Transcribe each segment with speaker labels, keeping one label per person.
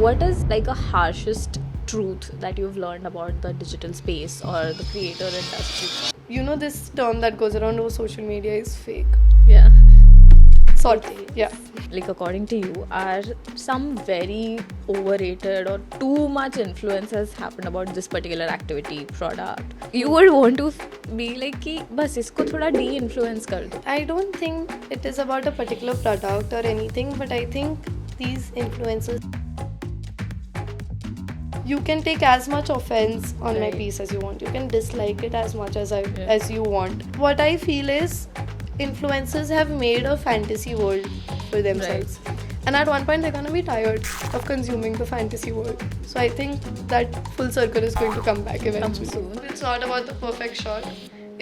Speaker 1: what is like a harshest truth that you've learned about the digital space or the creator industry?
Speaker 2: You know this term that goes around over social media is fake.
Speaker 1: Yeah.
Speaker 2: Sort of. Yeah.
Speaker 1: Like, according to you, are some very overrated or too much influence has happened about this particular activity, product? You would want to be like कि बस इसको थोड़ा de-influence कर दो.
Speaker 2: I don't think it is about a particular product or anything, but I think these influencers, you can take as much offense on my
Speaker 1: Right.
Speaker 2: piece as you want. You can dislike it as much as
Speaker 1: Yeah.
Speaker 2: as you want. What I feel is influencers have made a fantasy world for themselves. And at one point they're gonna be tired of consuming the fantasy world. So I think that full circle is going to come back eventually.
Speaker 1: soon.
Speaker 2: It's not about the perfect shot.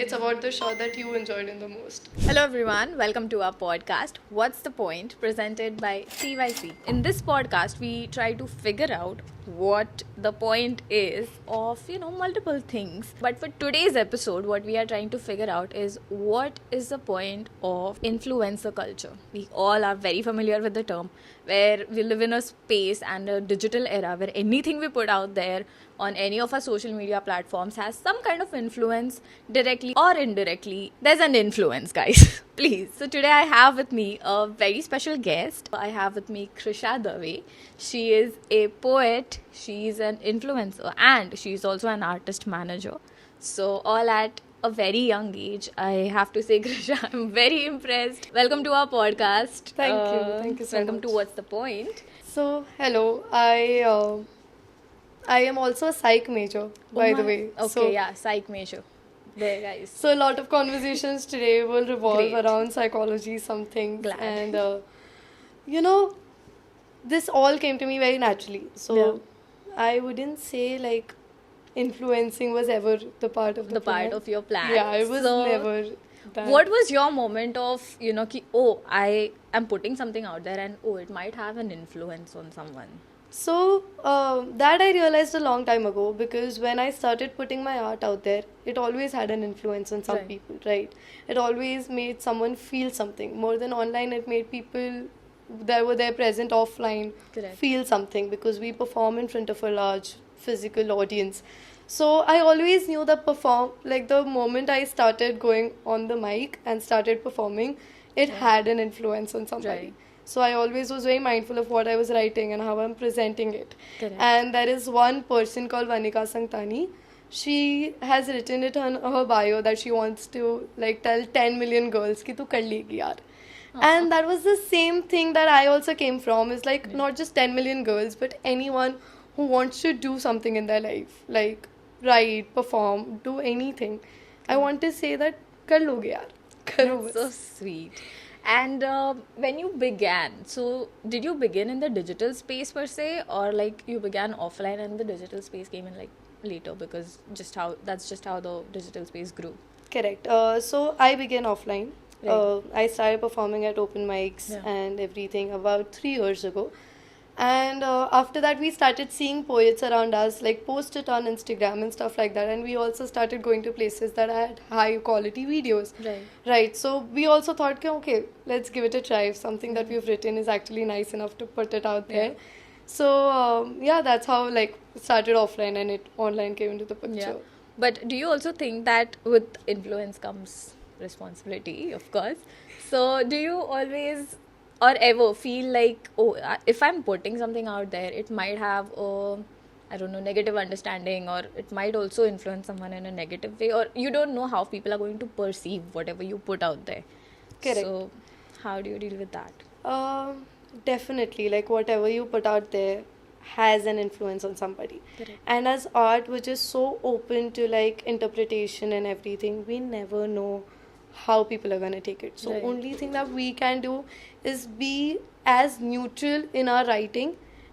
Speaker 2: It's about the shot that you enjoyed in the most.
Speaker 1: Hello everyone, welcome to our podcast, What's the Point? Presented by CYC. In this podcast, we try to figure out what the point is of, multiple things. But for today's episode, what we are trying to figure out is what is the point of influencer culture. We all are very familiar with the term, where we live in a space and a digital era where anything we put out there on any of our social media platforms has some kind of influence, directly or indirectly. There's an influence, guys. Please. So today I have with me a very special guest. I have with me Krisha Dave. She is a poet, she's an influencer, and she's also an artist manager. So all at a very young age, I have to say, Krisha, I'm very impressed. Welcome to our podcast.
Speaker 2: Thank you so
Speaker 1: welcome
Speaker 2: much.
Speaker 1: to What's the Point?
Speaker 2: So hello, I am also a psych major, by the way.
Speaker 1: Okay,
Speaker 2: So,
Speaker 1: yeah, psych major. There, guys.
Speaker 2: So a lot of conversations today will revolve
Speaker 1: Great.
Speaker 2: around psychology, something,
Speaker 1: Glad.
Speaker 2: and this all came to me very naturally. So I wouldn't say like influencing was ever the part of
Speaker 1: The part
Speaker 2: plan.
Speaker 1: of your plan.
Speaker 2: Yeah, it was
Speaker 1: So,
Speaker 2: never that.
Speaker 1: What was your moment of, ki, oh, I am putting something out there and oh, it might have an influence on someone?
Speaker 2: So that I realized a long time ago, because when I started putting my art out there, it always had an influence on some
Speaker 1: Right.
Speaker 2: people, right? It always made someone feel something. More than online, it made people that were there present offline
Speaker 1: Correct.
Speaker 2: feel something, because we perform in front of a large physical audience. So I always knew that the moment I started going on the mic and started performing, it had an influence on somebody.
Speaker 1: Right.
Speaker 2: So I always was very mindful of what I was writing and how I'm presenting it.
Speaker 1: Correct.
Speaker 2: And there is one person called Vanika Sangtani. She has written it on her bio that she wants to like tell 10 million girls ki tu kar legi yaar. And that was the same thing that I also came from, is like not just 10 million girls, but anyone who wants to do something in their life, like write, perform, do anything. I want to say that kar loge yaar. Karo
Speaker 1: That's
Speaker 2: bas.
Speaker 1: so sweet. And when you began, so did you begin in the digital space per se, or like you began offline and the digital space came in like later, because that's just how the digital space grew?
Speaker 2: Correct. So I began offline.
Speaker 1: Right.
Speaker 2: I started performing at open mics
Speaker 1: Yeah.
Speaker 2: and everything about 3 years ago. And after that, we started seeing poets around us, like post it on Instagram and stuff like that. And we also started going to places that had high quality videos.
Speaker 1: Right.
Speaker 2: Right. So we also thought, okay, let's give it a try. If something that we've written is actually nice enough to put it out there. So that's how like it started offline and it online came into the picture.
Speaker 1: Yeah. But do you also think that with influence comes responsibility, of course? So do you always or ever feel like, oh, if I'm putting something out there, it might have a, I don't know, negative understanding, or it might also influence someone in a negative way, or you don't know how people are going to perceive whatever you put out there.
Speaker 2: Correct.
Speaker 1: So how do you deal with that?
Speaker 2: Definitely, like whatever you put out there has an influence on somebody.
Speaker 1: Correct.
Speaker 2: And as art, which is so open to like interpretation and everything, we never know how people are gonna take it. So
Speaker 1: Right.
Speaker 2: only thing that we can do is be as neutral in our writing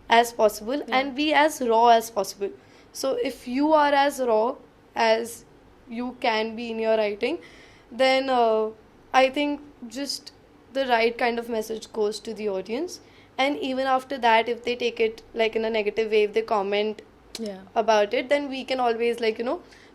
Speaker 2: as possible and be as raw as possible. So if you are as raw as you can be in your writing, then I think just the right kind of message goes to the audience. And even after that, if they take it like in a negative way, if they comment
Speaker 1: Yeah.
Speaker 2: about it, then we can always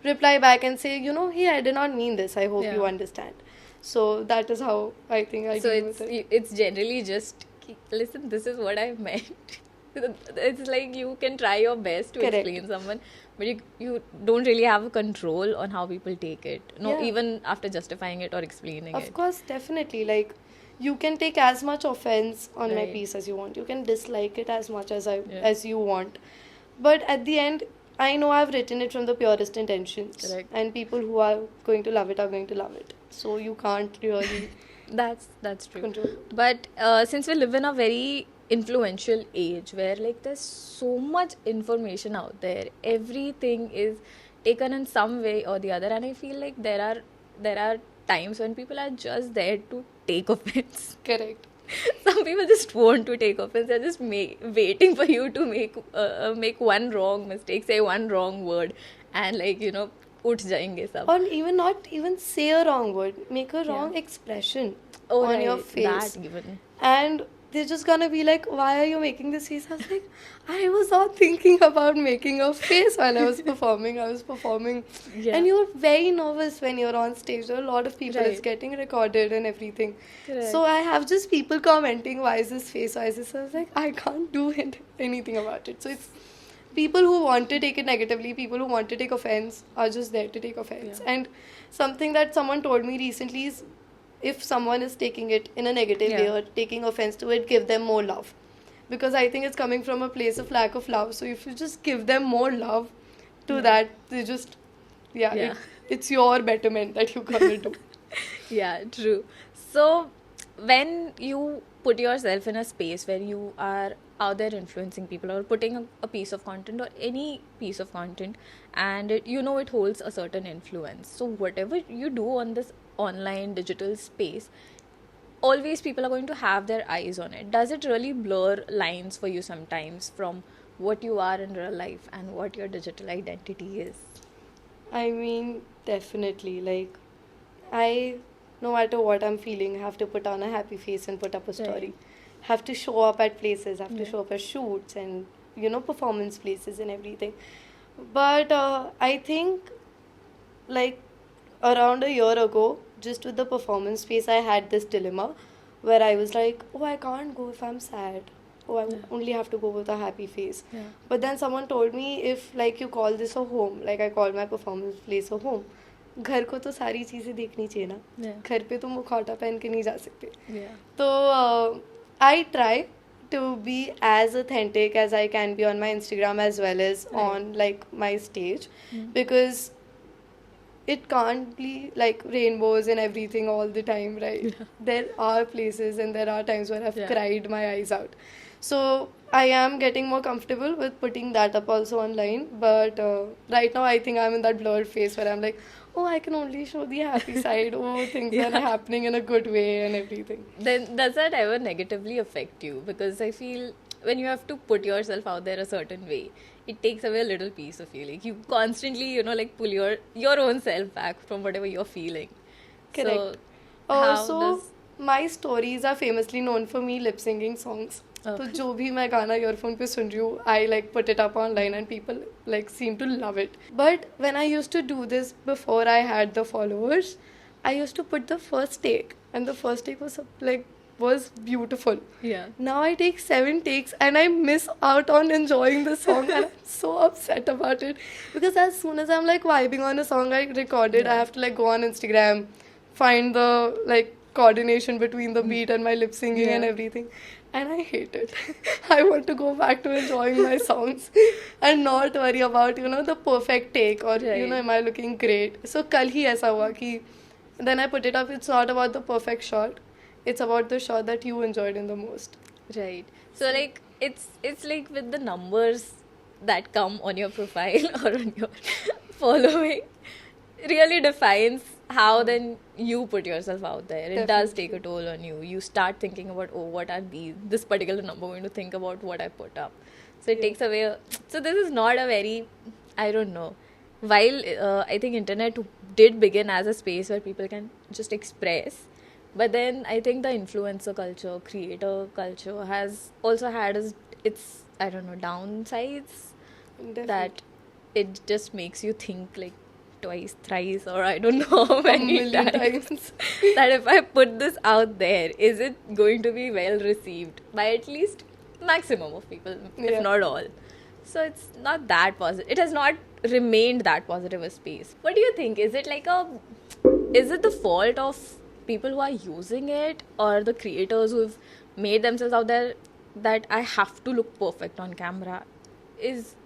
Speaker 2: reply back and say, hey, I did not mean this, I hope
Speaker 1: Yeah.
Speaker 2: you understand. So that is how I think I
Speaker 1: So
Speaker 2: deal with it.
Speaker 1: it's generally just, listen, this is what I meant. It's like you can try your best to
Speaker 2: Correct.
Speaker 1: explain someone, but you don't really have a control on how people take it. No,
Speaker 2: Yeah.
Speaker 1: even after justifying it or explaining
Speaker 2: Of
Speaker 1: it.
Speaker 2: course, definitely. Like, you can take as much offense on my
Speaker 1: Right.
Speaker 2: piece as you want. You can dislike it as much as
Speaker 1: Yeah.
Speaker 2: as you want. But at the end, I know I've written it from the purest intentions.
Speaker 1: Correct.
Speaker 2: And people who are going to love it are going to love it. So you can't really
Speaker 1: That's true.
Speaker 2: control it.
Speaker 1: But since we live in a very influential age where like there's so much information out there, everything is taken in some way or the other, and I feel like there are times when people are just there to take offense.
Speaker 2: Correct.
Speaker 1: Some people just want to take offense. They're just waiting for you to make one wrong mistake, say one wrong word, and उठ जाएंगे सब.
Speaker 2: Or even not even say a wrong word. Make a wrong
Speaker 1: Yeah.
Speaker 2: expression
Speaker 1: Oh,
Speaker 2: on your
Speaker 1: right,
Speaker 2: face.
Speaker 1: that even.
Speaker 2: And they're just gonna be like, why are you making this face? I was like, I was not thinking about making a face while I was performing. I was performing.
Speaker 1: Yeah.
Speaker 2: And you're very nervous when you're on stage. There are a lot of people. It's
Speaker 1: Right.
Speaker 2: getting recorded and everything.
Speaker 1: Correct.
Speaker 2: So I have just people commenting, why is this face? Why is this? I was like, I can't do anything about it. So it's people who want to take it negatively, people who want to take offense are just there to take offense.
Speaker 1: Yeah.
Speaker 2: And something that someone told me recently is, if someone is taking it in a negative way
Speaker 1: Yeah.
Speaker 2: or taking offense to it, give them more love. Because I think it's coming from a place of lack of love. So if you just give them more love to that, they just,
Speaker 1: Yeah.
Speaker 2: it's your betterment that you're gonna do.
Speaker 1: Yeah, true. So, when you put yourself in a space where you are out there influencing people or putting a piece of content or any piece of content, and it holds a certain influence. So, whatever you do on this online digital space, always people are going to have their eyes on it. Does it really blur lines for you sometimes from what you are in real life and what your digital identity is?
Speaker 2: I mean, definitely. Like, no matter what I'm feeling, have to put on a happy face and put up a story.
Speaker 1: Right.
Speaker 2: Have to show up at places, have to
Speaker 1: Yeah.
Speaker 2: show up at shoots and, performance places and everything. But I think, like, around a year ago, just with the performance space, I had this dilemma where I was like, oh, I can't go if I'm sad. Oh, I
Speaker 1: Yeah.
Speaker 2: only have to go with a happy face.
Speaker 1: Yeah.
Speaker 2: But then someone told me, if like you call this a home, like I call my performance place a home, घर को तो सारी चीज़ें देखनी चाहिए ना.
Speaker 1: Yeah.
Speaker 2: घर पे तो मुखौटा पहन के नहीं जा सकते.
Speaker 1: Yeah.
Speaker 2: So I try to be as authentic as I can be on my Instagram as well as
Speaker 1: Right.
Speaker 2: on like my stage,
Speaker 1: Mm.
Speaker 2: because it can't be like rainbows and everything all the time, right?
Speaker 1: Yeah.
Speaker 2: There are places and there are times where I've
Speaker 1: Yeah.
Speaker 2: cried my eyes out. So I am getting more comfortable with putting that up also online, but right now I think I'm in that blurred phase where I'm like, oh, I can only show the happy side. Oh, things
Speaker 1: Yeah.
Speaker 2: are happening in a good way and everything.
Speaker 1: Then does that ever negatively affect you? Because I feel when you have to put yourself out there a certain way, it takes away a little piece of you. Like you constantly, pull your own self back from whatever you're feeling.
Speaker 2: Correct.
Speaker 1: So how
Speaker 2: So
Speaker 1: does
Speaker 2: my stories are famously known for me lip singing songs.
Speaker 1: Oh.
Speaker 2: तो जो भी मैं गाना earphone पे सुन रही हूँ, I like put it up online and people like seem to love it. But when I used to do this before I had the followers, I used to put the first take, and the first take was beautiful.
Speaker 1: Yeah.
Speaker 2: Now I take 7 takes and I miss out on enjoying the song, and I'm so upset about it, because as soon as I'm like vibing on a song I recorded, I
Speaker 1: Yeah.
Speaker 2: have to like go on Instagram, find the like coordination between the beat and my lip singing and
Speaker 1: Yeah.
Speaker 2: everything, and I hate it. I want to go back to enjoying my songs and not worry about the perfect take or
Speaker 1: Right.
Speaker 2: am I looking great. So कल ही ऐसा हुआ कि then I put it up. It's not about the perfect shot. It's about the shot that you enjoyed in the most.
Speaker 1: Right. So like it's like with the numbers that come on your profile or on your following really defines how then you put yourself out there. It does take a toll on you. You start thinking about, oh, what are this particular number going to think about what I put up. So it takes away. So this is not a very, I don't know. While I think internet did begin as a space where people can just express, but then I think the influencer culture, creator culture has also had its I don't know downsides,
Speaker 2: Definitely.
Speaker 1: that it just makes you think like twice, thrice, or I don't know how many
Speaker 2: million
Speaker 1: times,
Speaker 2: times.
Speaker 1: that if I put this out there, is it going to be well received by at least maximum of people,
Speaker 2: Yeah.
Speaker 1: if not all. So it's not that positive. It has not remained that positive a space. What do you think? Is it the fault of people who are using it, or the creators who've made themselves out there that I have to look perfect on camera? Is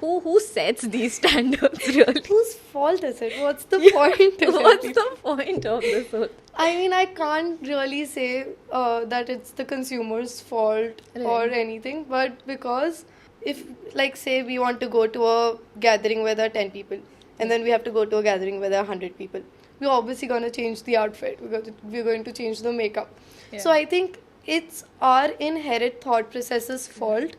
Speaker 1: who sets these standards really?
Speaker 2: Whose fault is it? What's the point?
Speaker 1: What's
Speaker 2: really?
Speaker 1: the point of this whole?
Speaker 2: I mean, I can't really say that it's the consumer's fault or
Speaker 1: Right.
Speaker 2: anything, but because if, like, say, we want to go to a gathering where there are 10 people, and then we have to go to a gathering where there are 100 people, we're obviously going to change the outfit, we're going to change the makeup.
Speaker 1: Yeah.
Speaker 2: So I think it's our inherent thought process's fault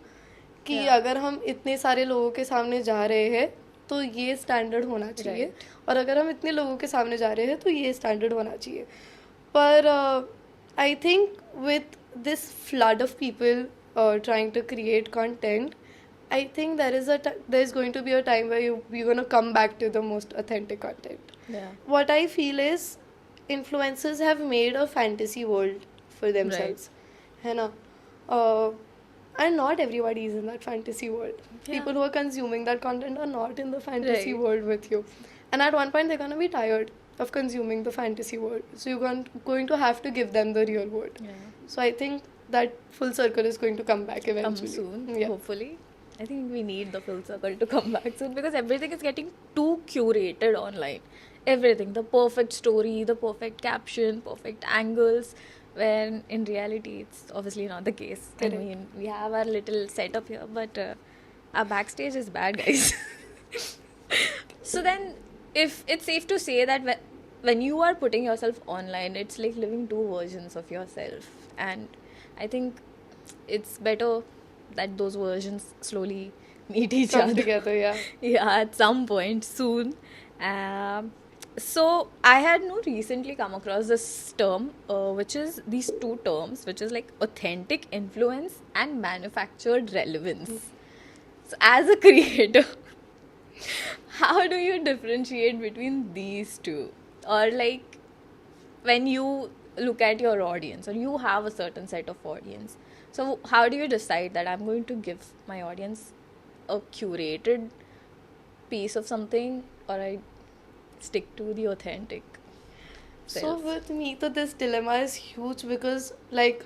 Speaker 2: कि
Speaker 1: Yeah.
Speaker 2: अगर हम इतने सारे लोगों के सामने जा रहे हैं तो ये स्टैंडर्ड होना चाहिए, और अगर हम इतने लोगों के सामने जा रहे हैं तो ये स्टैंडर्ड होना चाहिए. पर I think with this flood of people trying to create content, I think there is going to be a time where you're going to come back to the most authentic content.
Speaker 1: Yeah.
Speaker 2: What I feel is influencers have made a fantasy world for themselves. है ना? And not everybody is in that fantasy world.
Speaker 1: Yeah.
Speaker 2: People who are consuming that content are not in the fantasy
Speaker 1: Right.
Speaker 2: world with you. And at one point, they're going to be tired of consuming the fantasy world. So you're going to have to give them the real world.
Speaker 1: Yeah.
Speaker 2: So I think that full circle is going to come back
Speaker 1: Come
Speaker 2: eventually.
Speaker 1: soon,
Speaker 2: Yeah.
Speaker 1: hopefully. I think we need the full circle to come back soon, because everything is getting too curated online. Everything, the perfect story, the perfect caption, perfect angles, when in reality it's obviously not the case.
Speaker 2: Correct.
Speaker 1: I mean, we have our little setup here, but our backstage is bad, guys. So then, if it's safe to say that when you are putting yourself online, it's like living two versions of yourself, and I think it's better that those versions slowly meet each
Speaker 2: Come
Speaker 1: other.
Speaker 2: together, yeah.
Speaker 1: Yeah, at some point soon. So I had recently come across this term, which is these two terms, which is like authentic influence and manufactured relevance. So as a creator, how do you differentiate between these two? Or like when you look at your audience, or you have a certain set of audience, so how do you decide that I'm going to give my audience a curated piece of something, or I stick to the authentic
Speaker 2: So
Speaker 1: self?
Speaker 2: with me, so this dilemma is huge because, like,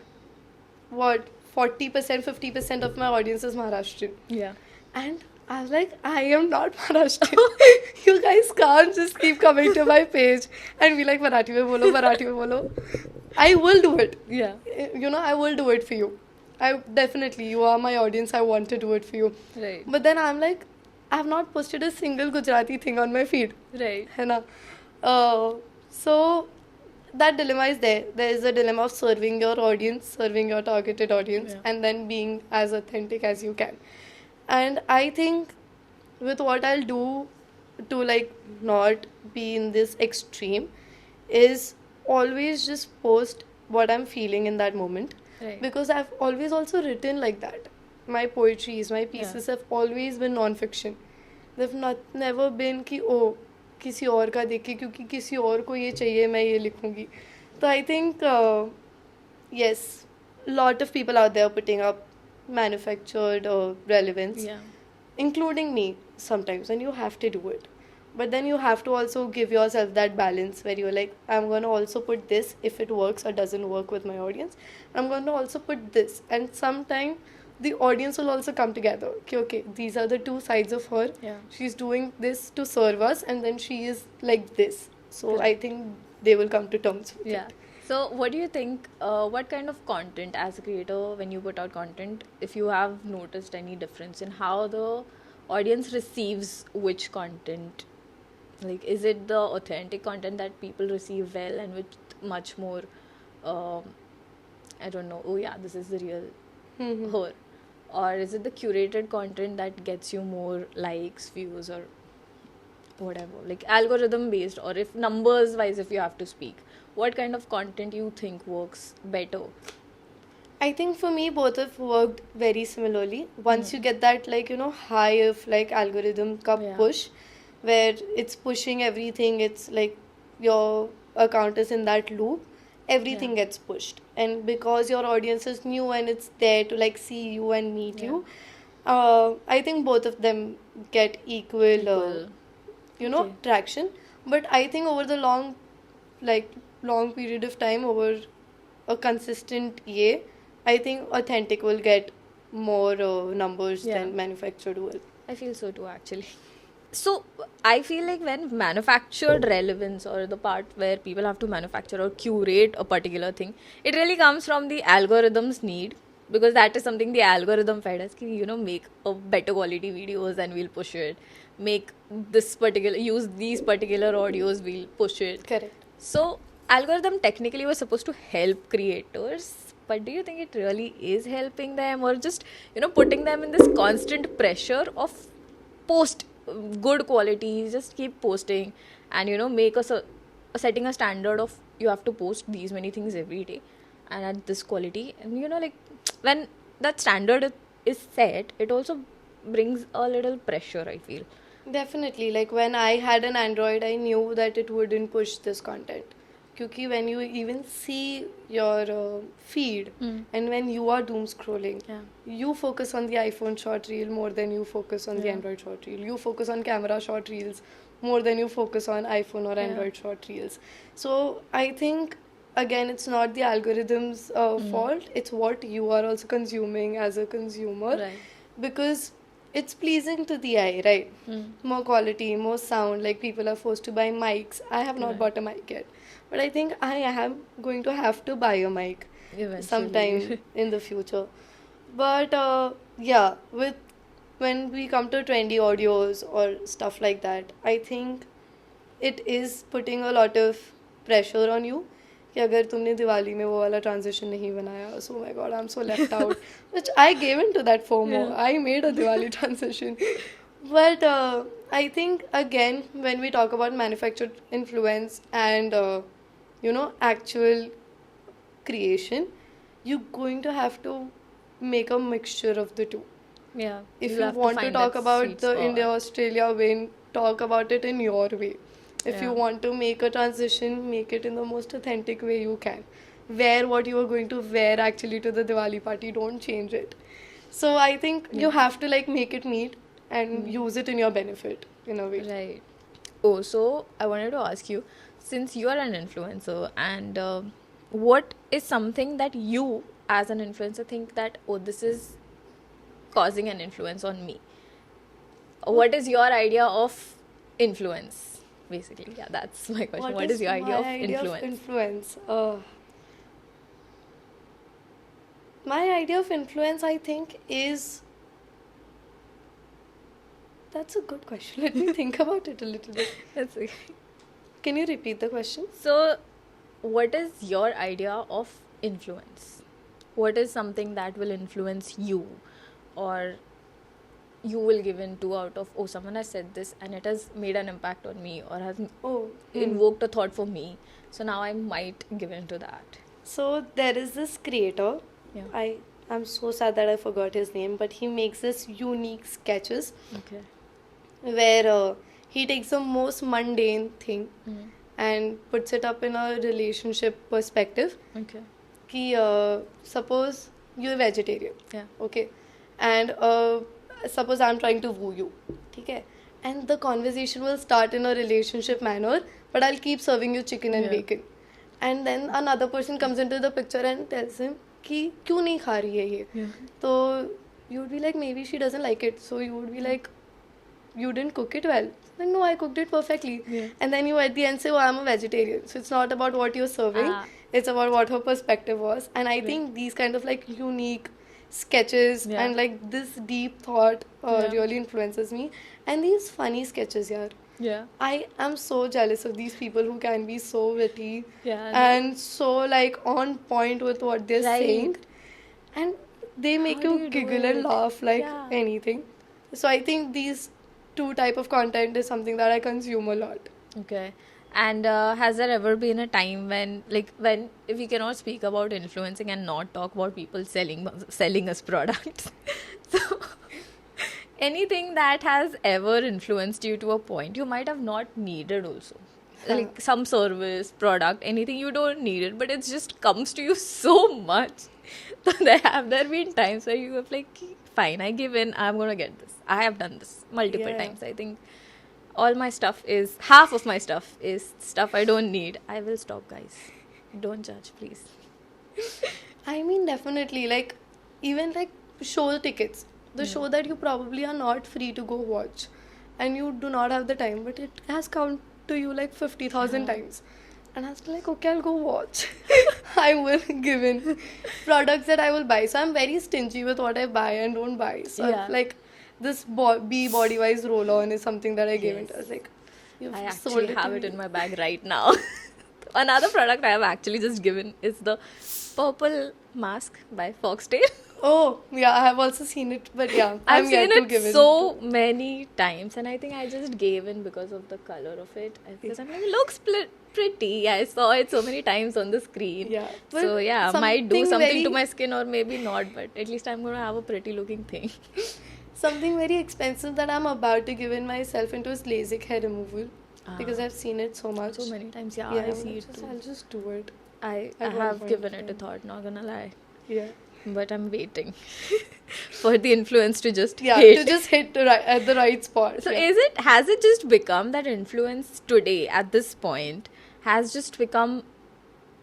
Speaker 2: what, 40%, 50% of my audience is Maharashtrian.
Speaker 1: Yeah.
Speaker 2: And I was like, I am not Maharashtrian. You guys can't just keep coming to my page and be like, Marathi mein bolo, Marathi mein bolo. I will do it.
Speaker 1: Yeah.
Speaker 2: You know, I will do it for you. You are my audience, I want to do it for you.
Speaker 1: Right.
Speaker 2: But then I'm like, I have not posted a single Gujarati thing on my feed.
Speaker 1: Right.
Speaker 2: है ना? So that dilemma is there. There is a dilemma of serving your audience, serving your targeted audience,
Speaker 1: Yeah.
Speaker 2: and then being as authentic as you can. And I think with what I'll do to, like, not be in this extreme is always just post what I'm feeling in that moment.
Speaker 1: Right.
Speaker 2: Because I've always also written like that. My poetries, my pieces have always been non-fiction. They've never been कि ओ किसी और का देख के क्योंकि किसी और को ये चाहिए मैं ये लिखूंगी. So I think yes, lot of people out there putting up manufactured relevance,
Speaker 1: Yeah.
Speaker 2: including me sometimes, and you have to do it. But then you have to also give yourself that balance where you're like, I'm going to also put this if it works or doesn't work with my audience. I'm going to also put this. And sometime the audience will also come together. Okay, these are the two sides of her.
Speaker 1: Yeah.
Speaker 2: She's doing this to serve us, and then she is like this. So
Speaker 1: Correct.
Speaker 2: I think they will come to terms with
Speaker 1: Yeah.
Speaker 2: it.
Speaker 1: So, what do you think? What kind of content, as a creator, when you put out content, if you have noticed any difference in how the audience receives which content? Like, is it the authentic content that people receive well and with much more, I don't know, oh yeah, this is the real
Speaker 2: Mhm.
Speaker 1: her? Or is it the curated content that gets you more likes, views, or whatever, like algorithm based, or if numbers wise, if you have to speak, what kind of content you think works better?
Speaker 2: I think for me, both have worked very similarly. Once you get that, like, high of, like, algorithm ka
Speaker 1: Yeah.
Speaker 2: push, where it's pushing everything, it's like your account is in that loop, everything gets pushed, and because your audience is new and it's there to like see you and meet you, I think both of them get equal,
Speaker 1: Equal. Okay.
Speaker 2: traction. But I think over the long period of time, over a consistent year, I think authentic will get more numbers
Speaker 1: Yeah.
Speaker 2: than manufactured will.
Speaker 1: I feel so too, actually. So I feel like when manufactured relevance, or the part where people have to manufacture or curate a particular thing, it really comes from the algorithm's need, because that is something the algorithm fed us. Ki, make a better quality videos and we'll push it. Make use these particular audios, we'll push it.
Speaker 2: Correct.
Speaker 1: So algorithm technically was supposed to help creators, but do you think it really is helping them, or just putting them in this constant pressure of post good quality, just keep posting, and make us setting a standard of you have to post these many things every day and at this quality, and like when that standard is set, it also brings a little pressure, I feel.
Speaker 2: Definitely. Like when I had an Android, I knew that it wouldn't push this content. Because when you even see your feed, and when you are doom scrolling,
Speaker 1: Yeah.
Speaker 2: you focus on the iPhone short reel more than you focus on the
Speaker 1: Yeah.
Speaker 2: Android short reel. You focus on camera short reels more than you focus on iPhone or Android short reels. So I think, again, it's not the algorithm's fault. It's what you are also consuming as a consumer.
Speaker 1: Right.
Speaker 2: Because it's pleasing to the eye, right? More quality, more sound. Like people are forced to buy mics. I have not
Speaker 1: Right.
Speaker 2: bought a mic yet, but I think I am going to have to buy a mic
Speaker 1: Eventually.
Speaker 2: sometime in the future. But yeah, with when we come to trendy audios or stuff like that, I think it is putting a lot of pressure on you कि अगर तुमने दिवाली में वो वाला transition नहीं बनाया, so my god, I'm so left out, which I gave into that FOMO. I made a Diwali transition. But I think, again, when we talk about manufactured influence and actual creation, you're going to have to make a mixture of the two.
Speaker 1: Yeah.
Speaker 2: If
Speaker 1: You'll
Speaker 2: you
Speaker 1: have to
Speaker 2: want to
Speaker 1: find
Speaker 2: talk
Speaker 1: that
Speaker 2: about
Speaker 1: sweet
Speaker 2: the
Speaker 1: spot.
Speaker 2: India-Australia win, talk about it in your way. If you
Speaker 1: Yeah.
Speaker 2: want to make a transition, make it in the most authentic way you can. Wear what you are going to wear actually to the Diwali party. Don't change it. So I think you have to like make it meet and use it in your benefit in a way.
Speaker 1: Right. Oh, so I wanted to ask you, since you are an influencer, and what is something that you as an influencer think that, oh, this is causing an influence on me? What is your idea of influence? Basically, yeah, that's my question. What is your idea
Speaker 2: my
Speaker 1: of influence?
Speaker 2: My idea of influence, I think, is... That's a good question. Let me think about it a little bit.
Speaker 1: That's okay.
Speaker 2: Can you repeat the question?
Speaker 1: So, what is your idea of influence? What is something that will influence you, or you will give in to out of, oh, someone has said this and it has made an impact on me, or has invoked a thought for me, so now I might give in to that.
Speaker 2: So there is this creator.
Speaker 1: Yeah.
Speaker 2: I'm so sad that I forgot his name, but he makes this unique sketches
Speaker 1: Okay.
Speaker 2: where he takes the most mundane thing and puts it up in a relationship perspective.
Speaker 1: Okay.
Speaker 2: Ki, suppose you're a vegetarian.
Speaker 1: Yeah.
Speaker 2: Okay. And suppose I'm trying to woo you. Okay. And the conversation will start in a relationship manner, but I'll keep serving you chicken and bacon. And then another person comes into the picture and tells him कि क्यों नहीं खा रही है ये, तो you would be like, maybe she doesn't like it, so you would be like, you didn't cook it well. Like, no, I cooked it perfectly. And then you at the end say, oh, I'm a vegetarian. So it's not about what you're serving, it's about what her perspective was. And I think these kind of like unique sketches and like this deep thought really influences me. And these funny sketches, yaar.
Speaker 1: Yeah.
Speaker 2: I am so jealous of these people who can be so witty
Speaker 1: Yeah.
Speaker 2: and so like on point with what they're
Speaker 1: Right.
Speaker 2: saying, and they make
Speaker 1: How do
Speaker 2: you
Speaker 1: you do
Speaker 2: giggle and
Speaker 1: it?
Speaker 2: laugh like
Speaker 1: Yeah.
Speaker 2: anything. So I think these two type of content is something that I consume a lot.
Speaker 1: Okay. And has there ever been a time when if we cannot speak about influencing and not talk about people selling us products, so anything that has ever influenced you to a point you might have not needed also, like some service, product, anything, you don't need it, but it just comes to you so much. So there been times where you have like, fine, I give in, I'm gonna get this. I have done this multiple
Speaker 2: Yeah.
Speaker 1: times. I think all my stuff is, half of my stuff is stuff I don't need. I will stop, guys. Don't judge, please.
Speaker 2: I mean, definitely. Like, even like show tickets. The show that you probably are not free to go watch. And you do not have the time. But it has come to you like 50,000 times. And I was like, okay, I'll go watch. I will give in. Products that I will buy. So I'm very stingy with what I buy and don't buy. So
Speaker 1: Yeah.
Speaker 2: like, this Be Body Wise roll on is something that I gave into. I was like, you've
Speaker 1: I
Speaker 2: sold
Speaker 1: actually
Speaker 2: to
Speaker 1: have it
Speaker 2: me.
Speaker 1: in my bag right now. Another product I have actually just given is the purple mask by Foxtail.
Speaker 2: Oh, yeah, I have also seen it, but yeah,
Speaker 1: I've
Speaker 2: I'm yet
Speaker 1: seen
Speaker 2: to give
Speaker 1: it
Speaker 2: in.
Speaker 1: so many times, and I think I just gave in because of the color of it. Because I'm like, it looks pretty. I saw it so many times on the screen.
Speaker 2: Yeah,
Speaker 1: So
Speaker 2: but
Speaker 1: yeah, might do
Speaker 2: something
Speaker 1: something
Speaker 2: very-
Speaker 1: to my skin or maybe not, but at least I'm gonna have a pretty looking thing.
Speaker 2: Something very expensive that I'm about to give in myself into is LASIK hair removal because I've seen it so much.
Speaker 1: So many times, yeah,
Speaker 2: Yeah,
Speaker 1: I see it
Speaker 2: I'll
Speaker 1: too.
Speaker 2: just do it.
Speaker 1: I
Speaker 2: at one
Speaker 1: have
Speaker 2: point
Speaker 1: given
Speaker 2: in
Speaker 1: it a
Speaker 2: time.
Speaker 1: thought, not gonna lie.
Speaker 2: Yeah,
Speaker 1: But I'm waiting for the influence to just
Speaker 2: yeah,
Speaker 1: hit.
Speaker 2: to just hit at the right spot.
Speaker 1: So
Speaker 2: yeah.
Speaker 1: has it just become that influence today at this point has just become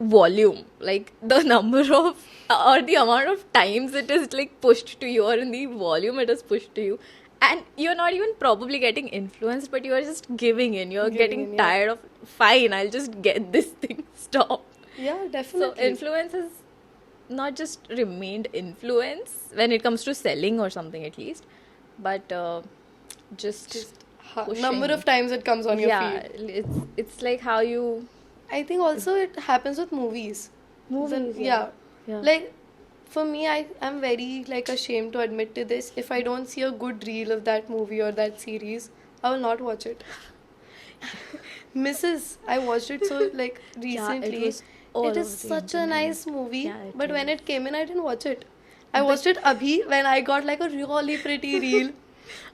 Speaker 1: volume, like the number of or the amount of times it is like pushed to you, or in the volume it is pushed to you, and you're not even probably getting influenced, but you are just giving in. You're
Speaker 2: Giving
Speaker 1: getting
Speaker 2: in, yeah.
Speaker 1: tired of, fine, I'll just get this thing. Stop.
Speaker 2: Yeah,
Speaker 1: So
Speaker 2: definitely.
Speaker 1: influence has not just remained influence when it comes to selling or something, at least, but just pushing.
Speaker 2: Number of times it comes on your
Speaker 1: yeah,
Speaker 2: feed.
Speaker 1: it's like how you
Speaker 2: I think also it happens with movies.
Speaker 1: Movies,
Speaker 2: Yeah.
Speaker 1: yeah.
Speaker 2: Like, for me, I'm very like ashamed to admit to this. If I don't see a good reel of that movie or that series, I will not watch it. Mrs. I watched it so like
Speaker 1: Yeah, it
Speaker 2: recently.
Speaker 1: was all
Speaker 2: It is
Speaker 1: over the
Speaker 2: such a
Speaker 1: internet.
Speaker 2: nice movie.
Speaker 1: Yeah, it
Speaker 2: But when
Speaker 1: is.
Speaker 2: it came in, I didn't watch it. I watched it abhi when I got like a really pretty reel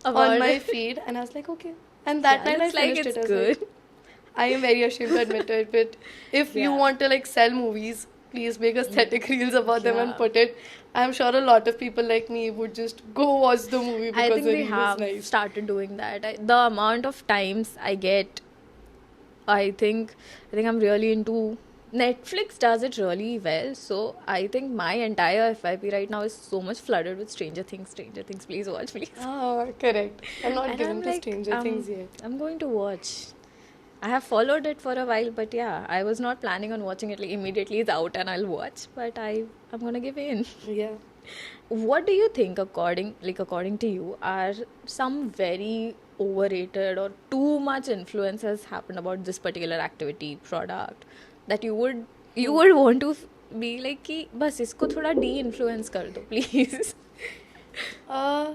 Speaker 1: About
Speaker 2: on my
Speaker 1: it.
Speaker 2: feed, and I was like, okay. And that
Speaker 1: Yeah,
Speaker 2: night I
Speaker 1: looks like
Speaker 2: finished
Speaker 1: it's
Speaker 2: it. I was
Speaker 1: good.
Speaker 2: like, I am very ashamed to admit it, but if you
Speaker 1: Yeah.
Speaker 2: want to like sell movies, please make aesthetic reels about them and
Speaker 1: Yeah.
Speaker 2: put it. I'm sure a lot of people like me would just go watch the movie because
Speaker 1: I think
Speaker 2: the
Speaker 1: they
Speaker 2: reel
Speaker 1: have
Speaker 2: is nice.
Speaker 1: started doing that. The amount of times I get, I think I'm really into Netflix. Does it really well, so I think my entire FYP right now is so much flooded with Stranger Things. Stranger Things, please watch, please.
Speaker 2: Ah, correct. I'm not
Speaker 1: And
Speaker 2: given
Speaker 1: I'm
Speaker 2: to
Speaker 1: like,
Speaker 2: Stranger Things yet.
Speaker 1: I'm going to watch. I have followed it for a while, but yeah, I was not planning on watching it like immediately it's out and I'll watch. But I'm gonna give in.
Speaker 2: Yeah.
Speaker 1: What do you think, according to you, are some very overrated or too much influence has happened about this particular activity, product, that you would want to be like कि बस इसको थोड़ा de-influence कर दो, please.
Speaker 2: Uh,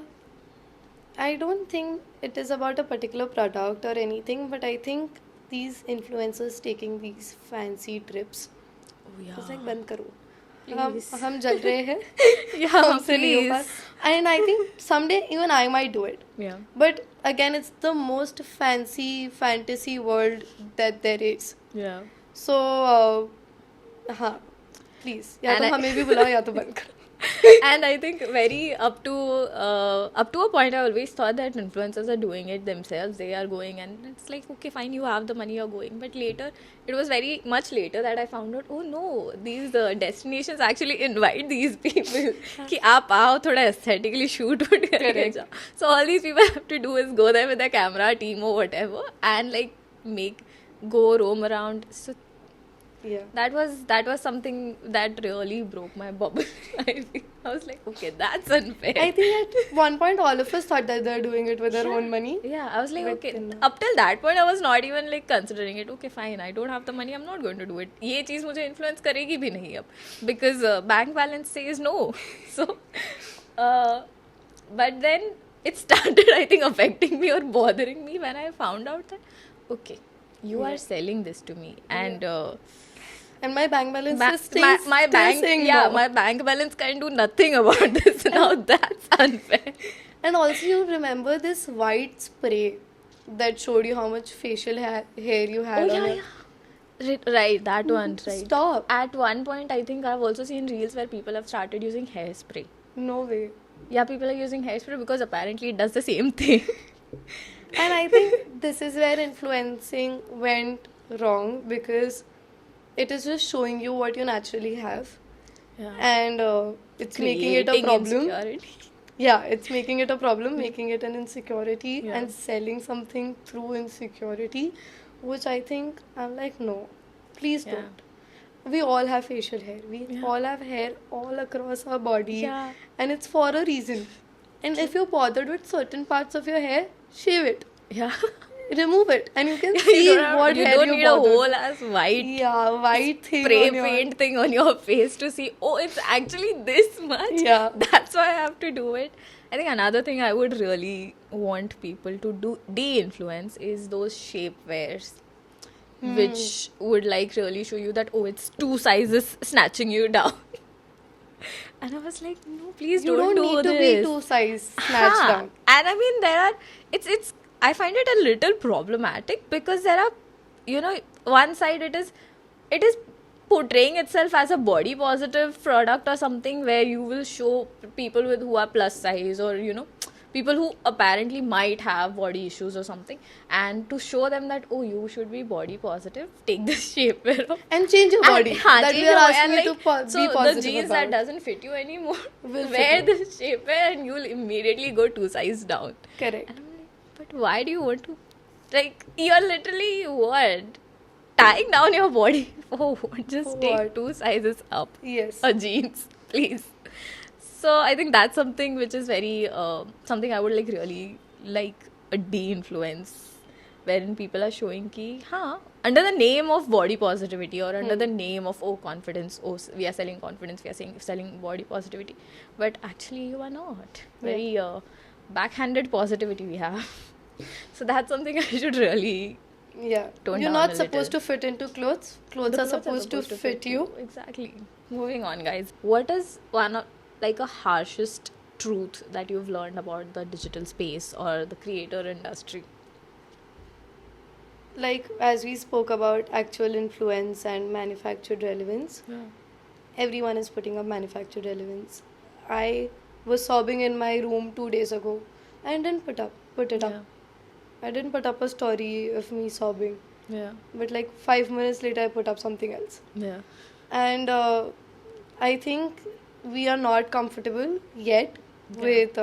Speaker 2: I don't think it is about a particular product or anything, but I think these influencers taking these fancy trips.
Speaker 1: Oh yeah.
Speaker 2: It's like बंद करो.
Speaker 1: Please.
Speaker 2: हम जल रहे हैं.
Speaker 1: Yeah,
Speaker 2: हमसे नहीं हो
Speaker 1: please.
Speaker 2: पा- And I think someday even I might do it.
Speaker 1: Yeah.
Speaker 2: But again, it's the most fancy fantasy world that there is.
Speaker 1: Yeah.
Speaker 2: So, हाँ, please. या
Speaker 1: And
Speaker 2: तो
Speaker 1: I-
Speaker 2: हमें भी बुलाओ या तो बंद करो.
Speaker 1: And I think very up to a point, I always thought that influencers are doing it themselves. They are going, and it's like, okay, fine, you have the money, you're going. But later, it was very much later that I found out, oh no, these destinations actually invite these people कि आप आओ थोड़ा aesthetically shoot करके
Speaker 2: Correct.
Speaker 1: जाओ. So all these people have to do is go there with their camera team or whatever and like go roam around. So
Speaker 2: Yeah.
Speaker 1: that was something that really broke my bubble. I was like, okay, that's unfair.
Speaker 2: I think at one point all of us thought that they're doing it with their own money.
Speaker 1: Yeah, I was like,
Speaker 2: But
Speaker 1: okay.
Speaker 2: then-
Speaker 1: Up till that point, I was not even like considering it. Okay, fine, I don't have the money. I'm not going to do it. ये चीज़ मुझे influence करेगी भी नहीं अब, because bank balance says no. So, but then it started, I think, affecting me or bothering me when I found out that, okay, you are selling this to me, and
Speaker 2: And my bank balance is still,
Speaker 1: my
Speaker 2: still
Speaker 1: bank,
Speaker 2: saying
Speaker 1: yeah,
Speaker 2: no.
Speaker 1: my bank balance can do nothing about this. Now that's unfair.
Speaker 2: And also you remember this white spray that showed you how much facial hair you had on your...
Speaker 1: Right, that one, right.
Speaker 2: Stop.
Speaker 1: At one point, I think I've also seen reels where people have started using hairspray.
Speaker 2: No way.
Speaker 1: Yeah, people are using hairspray because apparently it does the same thing.
Speaker 2: And I think this is where influencing went wrong, because it is just showing you what you naturally have,
Speaker 1: Yeah.
Speaker 2: and it's making it a
Speaker 1: Creating
Speaker 2: problem.
Speaker 1: insecurity.
Speaker 2: Yeah, it's making it a problem, making it an insecurity,
Speaker 1: Yeah.
Speaker 2: and selling something through insecurity, which I think I'm like, no, please
Speaker 1: Yeah.
Speaker 2: don't. We all have facial hair. We
Speaker 1: Yeah.
Speaker 2: all have hair all across our body,
Speaker 1: Yeah.
Speaker 2: and it's for a reason. And if you're bothered with certain parts of your hair, shave it,
Speaker 1: Yeah.
Speaker 2: remove it, and you can see
Speaker 1: you don't, have,
Speaker 2: what
Speaker 1: you
Speaker 2: hair
Speaker 1: don't
Speaker 2: you're
Speaker 1: need a
Speaker 2: bothered.
Speaker 1: whole ass white
Speaker 2: Yeah, white thing
Speaker 1: spray
Speaker 2: on your...
Speaker 1: paint thing on your face to see, oh, it's actually this much.
Speaker 2: Yeah.
Speaker 1: That's why I have to do it. I think another thing I would really want people to do de-influence is those shapewears, which would like really show you that, oh, it's 2 sizes snatching you down. And I was like, no, please
Speaker 2: You
Speaker 1: don't
Speaker 2: don't
Speaker 1: do
Speaker 2: need to
Speaker 1: this.
Speaker 2: be 2 size snatched
Speaker 1: Huh.
Speaker 2: down.
Speaker 1: And I mean, it's I find it a little problematic because there are, one side it is portraying itself as a body positive product or something where you will show people who are plus size, or people who apparently might have body issues or something, and to show them that, oh, you should be body positive, take this shapewear off.
Speaker 2: And change your body. That
Speaker 1: change
Speaker 2: we are
Speaker 1: your body,
Speaker 2: asking
Speaker 1: and
Speaker 2: you to
Speaker 1: so
Speaker 2: be positive
Speaker 1: the jeans
Speaker 2: about.
Speaker 1: that doesn't fit you anymore,
Speaker 2: Will
Speaker 1: wear
Speaker 2: fit
Speaker 1: this shapewear and you'll immediately go 2 size down.
Speaker 2: Correct.
Speaker 1: And I'm like, but why do you want to, like, you're literally what? Tying down your body for what? Just
Speaker 2: For
Speaker 1: take
Speaker 2: what?
Speaker 1: 2 sizes up
Speaker 2: Yes.
Speaker 1: a jeans, please. So I think that's something which is very, something I would like really like a de-influence, wherein people are showing ki, under the name of body positivity or under the name of, oh, confidence, oh, we are selling confidence, we are selling body positivity, but actually you are not. Very backhanded positivity we have. So that's something I should really
Speaker 2: Yeah.
Speaker 1: tone
Speaker 2: You're
Speaker 1: down
Speaker 2: not
Speaker 1: a
Speaker 2: supposed
Speaker 1: little.
Speaker 2: to fit into clothes. Clothes
Speaker 1: The
Speaker 2: are supposed to fit you.
Speaker 1: Exactly. Moving on, guys. What is one of, like, a harshest truth that you've learned about the digital space or the creator industry?
Speaker 2: Like, as we spoke about actual influence and manufactured relevance, everyone is putting up manufactured relevance. I was sobbing in my room 2 days ago and didn't put it up. I didn't put up a story of me sobbing,
Speaker 1: Yeah.
Speaker 2: but like 5 minutes later I put up something else.
Speaker 1: Yeah.
Speaker 2: And I think we are not comfortable yet with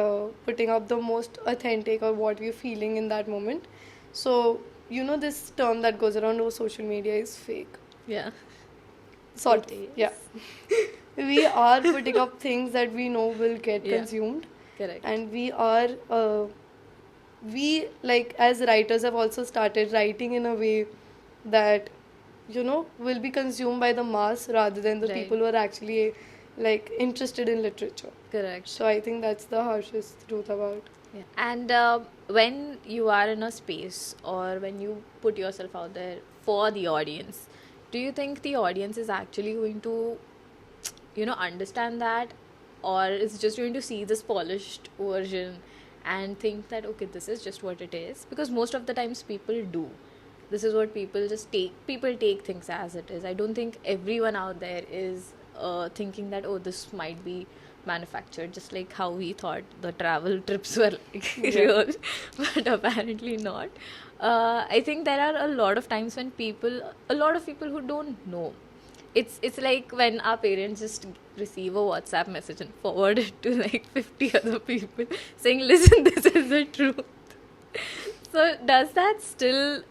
Speaker 2: putting up the most authentic or what we're feeling in that moment. So, this term that goes around, oh, social media is fake.
Speaker 1: Yeah.
Speaker 2: Sort
Speaker 1: It
Speaker 2: of,
Speaker 1: is.
Speaker 2: yeah. We are putting up things that we know will get
Speaker 1: Yeah.
Speaker 2: consumed.
Speaker 1: Correct.
Speaker 2: And we, like, as writers, have also started writing in a way that, will be consumed by the mass rather than the
Speaker 1: Right.
Speaker 2: people who are actually, like, interested in literature.
Speaker 1: Correct.
Speaker 2: So I think that's the harshest truth about.
Speaker 1: Yeah. And when you are in a space or when you put yourself out there for the audience, do you think the audience is actually going to, understand that, or is just going to see this polished version and think that, okay, this is just what it is? Because most of the times people do. This is what people take things as it is. I don't think everyone out there is thinking that, oh, this might be manufactured, just like how we thought the travel trips were like real, but apparently not. I think there are a lot of times when a lot of people who don't know. It's like when our parents just receive a WhatsApp message and forward it to like 50 other people saying, listen, this is the truth. So does that still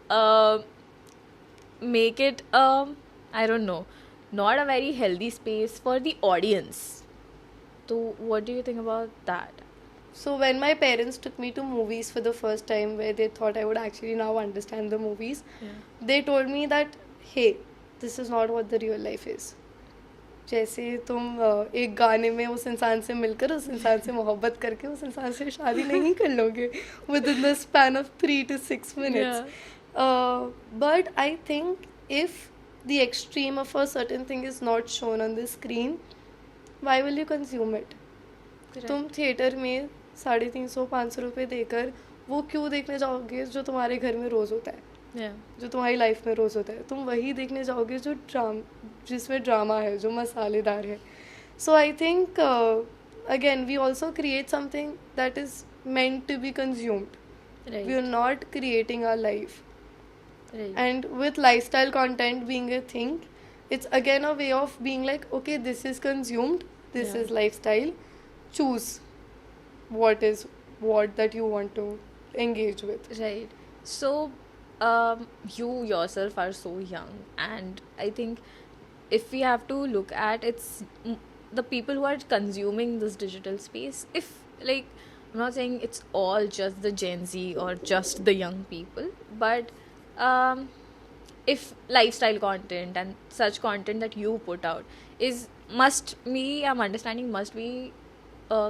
Speaker 1: make it, I don't know, not a very healthy space for the audience? So what do you think about that?
Speaker 2: So when my parents took me to movies for the first time, where they thought I would actually now understand the movies, they told me that, hey, this is not what the real life is. जैसे तुम एक गाने में उस इंसान से मिलकर उस इंसान से मोहब्बत करके उस इंसान से शादी नहीं कर लोगे within the span of 3 to 6 minutes. But I think if the extreme of a certain thing is not shown on the screen, why will you consume it? तुम थिएटर में 350-500 रुपए देकर वो क्यों देखने जाओगे जो तुम्हारे घर में रोज़ होता है,
Speaker 1: Yeah.
Speaker 2: जो तुम्हारी लाइफ में रोज़ होता है? तुम वही देखने जाओगे जो जिसमें ड्रामा है, जो मसालेदार है. So I think again we also create something that is meant to be consumed.
Speaker 1: Right.
Speaker 2: We are not creating our life.
Speaker 1: Right.
Speaker 2: And with lifestyle content being a thing, it's again a way of being like, okay, this is consumed, this
Speaker 1: Yeah.
Speaker 2: is lifestyle, choose what is what that you want to engage with.
Speaker 1: Right. So, you yourself are so young, and I think if we have to look at the people who are consuming this digital space, if like, I'm not saying it's all just the Gen Z or just the young people, but um, if lifestyle content and such content that you put out I'm understanding must be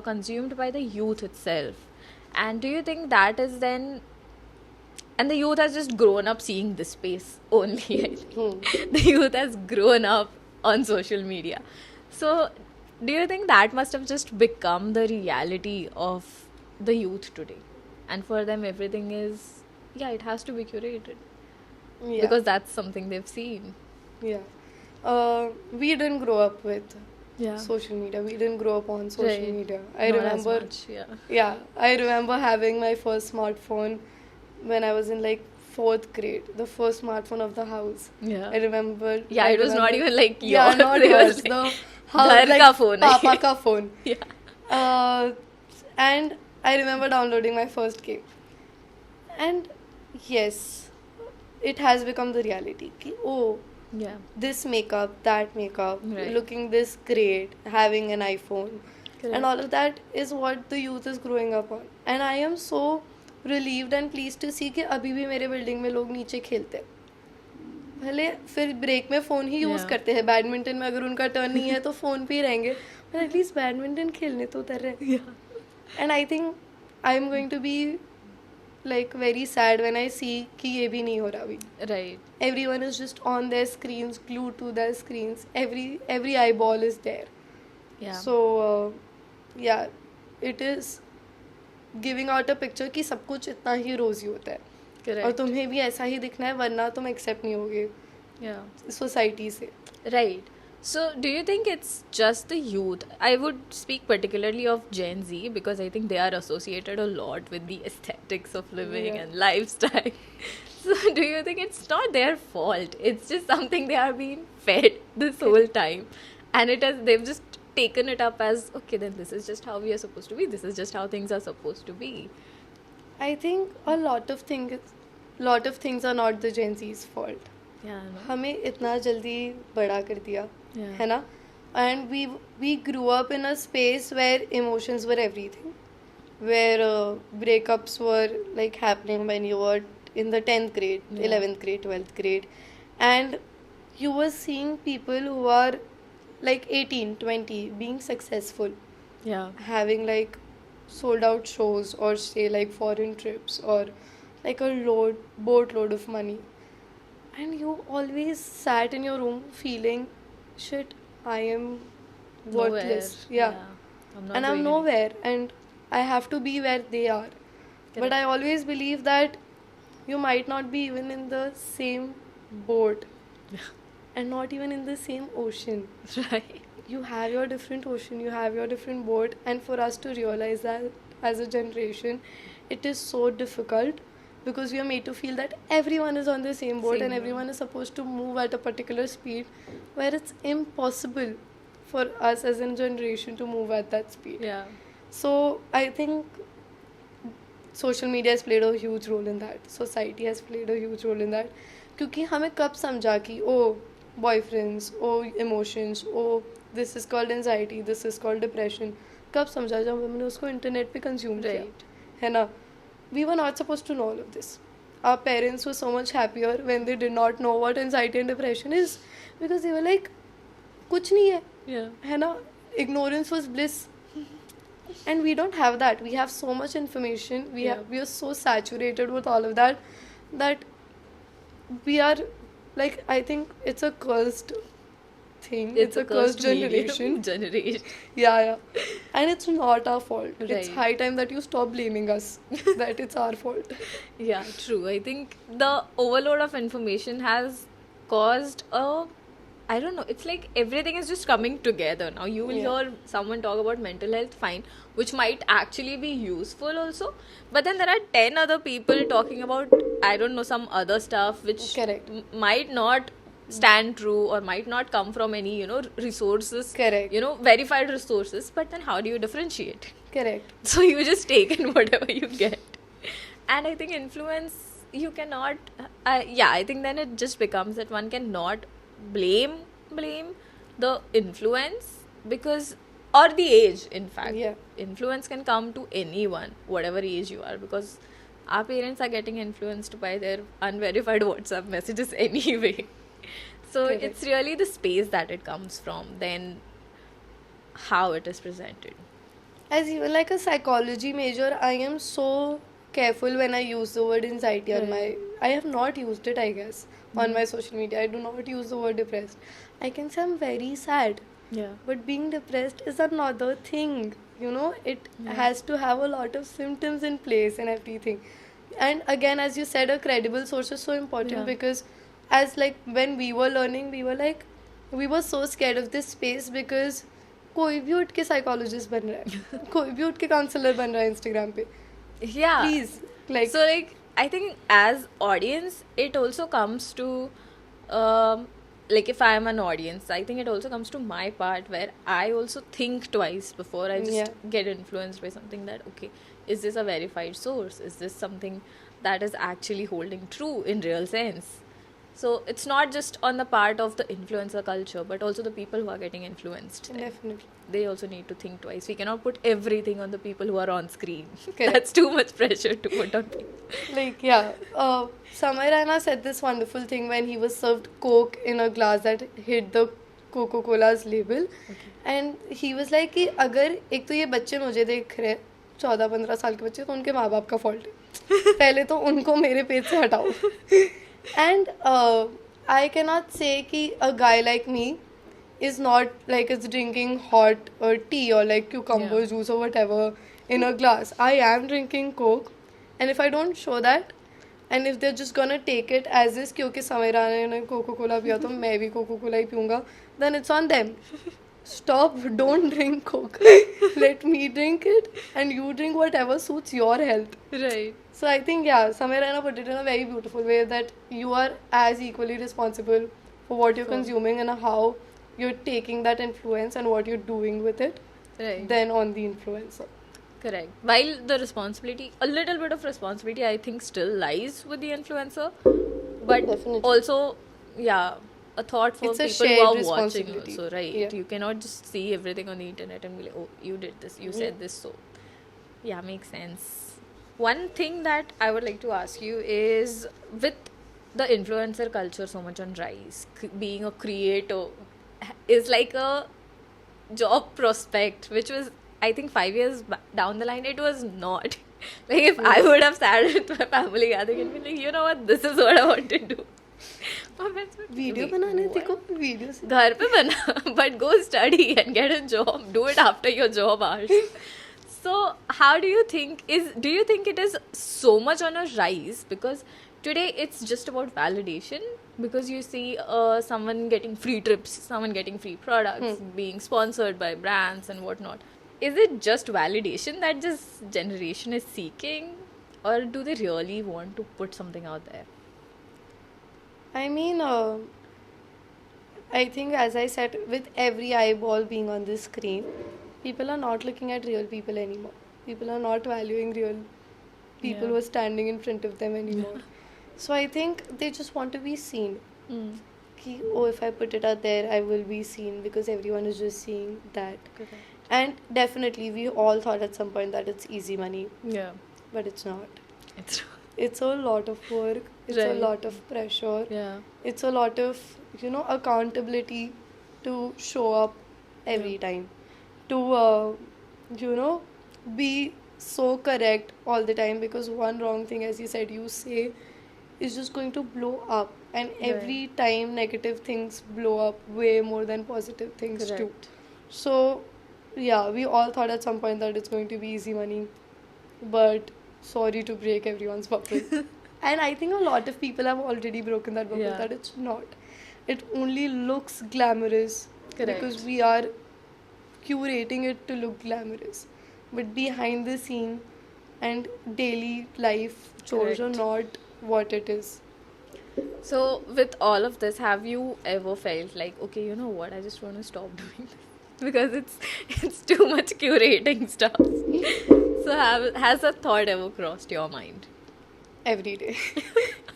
Speaker 1: consumed by the youth itself. And do you think that is then, and the youth has just grown up seeing this space only. I think. The youth has grown up on social media. So, do you think that must have just become the reality of the youth today? And for them, everything is, yeah, it has to be curated.
Speaker 2: Yeah.
Speaker 1: Because that's something they've seen.
Speaker 2: Yeah. We didn't grow up with
Speaker 1: Yeah.
Speaker 2: social media. We didn't grow up on social
Speaker 1: Right.
Speaker 2: media. I
Speaker 1: Not as
Speaker 2: remember.
Speaker 1: much, yeah.
Speaker 2: Yeah, I remember having my first smartphone when I was in like 4th grade. The first smartphone of the house.
Speaker 1: Yeah.
Speaker 2: I remember.
Speaker 1: Yeah, it was not even like
Speaker 2: Yeah,
Speaker 1: yours.
Speaker 2: not
Speaker 1: It was
Speaker 2: yours.
Speaker 1: like
Speaker 2: The
Speaker 1: घर
Speaker 2: like
Speaker 1: का phone है
Speaker 2: Papa
Speaker 1: ये.
Speaker 2: ka phone.
Speaker 1: Yeah.
Speaker 2: And I remember downloading my first game. And yes, it has become the reality. Ki, oh,
Speaker 1: Yeah.
Speaker 2: this makeup, that makeup,
Speaker 1: Right.
Speaker 2: looking this great, having an iPhone.
Speaker 1: Correct.
Speaker 2: And all of that is what the youth is growing up on. And I am so relieved and pleased to see कि अभी भी मेरे building में लोग नीचे खेलते हैं. भले फिर ब्रेक में फ़ोन ही यूज़
Speaker 1: Yeah.
Speaker 2: करते हैं. बैडमिंटन में अगर उनका टर्न नहीं है तो फ़ोन पे ही रहेंगे. But at least बैडमिंटन खेलने तो उतर रहे. And I think I am going to be like very sad when I see कि ये भी नहीं हो रहा अभी.
Speaker 1: Right.
Speaker 2: Everyone is just on their screens, glued to their screens. Every eyeball is there.
Speaker 1: Yeah.
Speaker 2: So yeah, it is giving out a picture कि सब कुछ इतना ही रोजी होता है.
Speaker 1: Correct.
Speaker 2: और तुम्हें भी ऐसा ही दिखना है वरना तुम एक्सेप्ट नहीं होगे
Speaker 1: Yeah.
Speaker 2: सोसाइटी से.
Speaker 1: Right. So, do you think it's just the youth? I would speak particularly of Gen Z because I think they are associated a lot with the aesthetics of living
Speaker 2: Yeah.
Speaker 1: and lifestyle. So, do you think it's not their fault? It's just something they are being fed this whole time, and they've just taken it up as okay. Then this is just how we are supposed to be. This is just how things are supposed to be.
Speaker 2: I think a lot of things are not the Gen Z's fault.
Speaker 1: Yeah. No?
Speaker 2: हमें इतना जल्दी बड़ा कर दिया
Speaker 1: Yeah.
Speaker 2: है ना. And we grew up in a space where emotions were everything, where breakups were like happening when you were in the 10th grade,
Speaker 1: Yeah.
Speaker 2: 11th grade, 12th grade, and you were seeing people who are like 18, 20 being successful,
Speaker 1: Yeah.
Speaker 2: having like sold out shows or say like foreign trips or like a boatload of money, and you always sat in your room feeling shit, I am worthless.
Speaker 1: Nowhere.
Speaker 2: Yeah.
Speaker 1: I'm not
Speaker 2: And I'm
Speaker 1: doing
Speaker 2: nowhere and I have to be where they are. But
Speaker 1: Correct.
Speaker 2: I always believe that you might not be even in the same boat and not even in the same ocean.
Speaker 1: anything. Right.
Speaker 2: You have your different ocean, you have your different boat, and for us to realize that as a generation, it is so difficult because we are made to feel that everyone is on the same boat
Speaker 1: Same
Speaker 2: and
Speaker 1: boat.
Speaker 2: everyone is supposed to move at a particular speed, where it's impossible for us as a generation to move at that speed.
Speaker 1: Yeah.
Speaker 2: So I think social media has played a huge role in that. Society has played a huge role in that. क्योंकि हमें कब समझा कि oh boyfriends, oh emotions, oh this is called anxiety, this is called depression. कब समझा जब हमने उसको इंटरनेट पे कंज्यूम किया,
Speaker 1: Right.
Speaker 2: है ना. We were not supposed to know all of this. Our parents were so much happier when they did not know what anxiety and depression is because they were like कुछ नहीं है,
Speaker 1: Yeah.
Speaker 2: है ना. Ignorance was bliss. And we don't have that. We have so much information.
Speaker 1: Yeah.
Speaker 2: We are so saturated with all of that that we are like, I think it's a cursed thing. It's a cursed
Speaker 1: medium
Speaker 2: generation.
Speaker 1: generation.
Speaker 2: Yeah. And it's not our fault. It's
Speaker 1: Right.
Speaker 2: high time that you stop blaming us that it's our fault.
Speaker 1: Yeah, true. I think the overload of information has caused a, I don't know, it's like everything is just coming together now. You will
Speaker 2: Yeah.
Speaker 1: hear someone talk about mental health, fine, which might actually be useful also. But then there are 10 other people talking about, I don't know, some other stuff which
Speaker 2: Correct.
Speaker 1: might not stand true or might not come from any, resources,
Speaker 2: Correct.
Speaker 1: verified resources. But then how do you differentiate?
Speaker 2: Correct.
Speaker 1: So you just take in whatever you get. And I think influence, you cannot, I think then it just becomes that one cannot blame the influence, because, or the age, in fact.
Speaker 2: Yeah.
Speaker 1: Influence can come to anyone, whatever age you are, because our parents are getting influenced by their unverified WhatsApp messages anyway. So
Speaker 2: Correct.
Speaker 1: it's really the space that it comes from, then how it is presented.
Speaker 2: As even like a psychology major, I am so careful when I use the word anxiety on my. I have not used it, I guess, on my social media. I do not use the word depressed. I can say I'm very sad,
Speaker 1: Yeah.
Speaker 2: but being depressed is another thing. It
Speaker 1: Yeah.
Speaker 2: has to have a lot of symptoms in place and everything. And again, as you said, a credible source is so important
Speaker 1: Yeah.
Speaker 2: because, as like when we were learning, we were so scared of this space because कोई भी उठ के psychologist बन रहा है कोई भी उठ के काउंसलर बन रहा है इंस्टाग्राम पे
Speaker 1: Yeah.
Speaker 2: Please like
Speaker 1: So, like, I think as audience, it also comes to, like, if I am an audience, I think it also comes to my part where I also think twice before I just
Speaker 2: Yeah.
Speaker 1: get influenced by something that, okay, is this a verified source? Is this something that is actually holding true in real sense? So, it's not just on the part of the influencer culture, but also the people who are getting influenced. then.
Speaker 2: Definitely
Speaker 1: They also need to think twice. We cannot put everything on the people who are on screen.
Speaker 2: Correct.
Speaker 1: That's too much pressure to put on people.
Speaker 2: like Samay Raina said this wonderful thing when he was served coke in a glass that hit the Coca-Cola's label and he was like कि अगर एक तो ये बच्चे मुझे देख रहे 14-15 साल के बच्चे तो उनके माँ बाप का फॉल्ट है पहले तो उनको मेरे पेज से हटाओ and I cannot say कि a guy like me is not like is drinking hot or tea or like cucumber
Speaker 1: Yeah.
Speaker 2: juice or whatever in a glass. I am drinking coke and if I don't show that and if they're just gonna take it as is क्योंकि समय राना ने cocoa Cola पिया तो मैं भी Coca Cola ही पीऊंगा then it's on them. Stop, don't drink coke. Let me drink it and you drink whatever suits your health.
Speaker 1: Right.
Speaker 2: So I think Samay Raina put it in a very beautiful way that you are as equally responsible for what you're
Speaker 1: For-
Speaker 2: consuming and how you're taking that influence and what you're doing with it
Speaker 1: Right.
Speaker 2: than on the influencer.
Speaker 1: Correct. While the responsibility, a little bit of responsibility, I think still lies with the influencer, but
Speaker 2: Definitely.
Speaker 1: also, yeah, a thought for
Speaker 2: It's a
Speaker 1: people who
Speaker 2: shared
Speaker 1: are watching
Speaker 2: responsibility.
Speaker 1: also, right?
Speaker 2: Yeah.
Speaker 1: You cannot just see everything on the internet and be like, oh, you did this, you said this, so yeah, makes sense. One thing that I would like to ask you is, with the influencer culture so much on rise, being a creator is like a job prospect, which was, I think, 5 years down the line, it was not. Like, if I would have sat with my family gathering and been like, you know what, this is what I want to do. My parents would be
Speaker 2: video
Speaker 1: like,
Speaker 2: बनाने
Speaker 1: "What?"
Speaker 2: देखो video से
Speaker 1: घर पे बना, but go study and get a job. Do it after your job hours. So, how do you think it is so much on a rise? Because today it's just about validation. Because you see someone getting free trips, someone getting free products, being sponsored by brands and whatnot. Is it just validation that this generation is seeking, or do they really want to put something out there?
Speaker 2: I mean, I think as I said, with every eyeball being on the screen, people are not looking at real people anymore. People are not valuing real people
Speaker 1: Yeah.
Speaker 2: who are standing in front of them anymore. So I think they just want to be seen.
Speaker 1: Mm.
Speaker 2: Ki, oh, if I put it out there, I will be seen because everyone is just seeing that.
Speaker 1: Correct.
Speaker 2: And definitely, we all thought at some point that it's easy money,
Speaker 1: Yeah.
Speaker 2: but it's not.
Speaker 1: It's
Speaker 2: It's a lot of work, it's a
Speaker 1: Right.
Speaker 2: lot of pressure,
Speaker 1: yeah.
Speaker 2: it's a lot of, accountability to show up every time, to, be so correct all the time because one wrong thing, as you said, you say is just going to blow up, and
Speaker 1: Right.
Speaker 2: every time negative things blow up way more than positive things too.
Speaker 1: Correct.
Speaker 2: So yeah, we all thought at some point that it's going to be easy money, but sorry to break everyone's bubble. And I think a lot of people have already broken that bubble,
Speaker 1: Yeah.
Speaker 2: that it's not. It only looks glamorous
Speaker 1: Correct.
Speaker 2: because we are curating it to look glamorous. But behind the scene and daily life chores are
Speaker 1: Correct.
Speaker 2: not what it is.
Speaker 1: So, with all of this, have you ever felt like, okay, you know what, I just want to stop doing this because it's too much curating stuff. So, has a thought ever crossed your mind?
Speaker 2: Every day.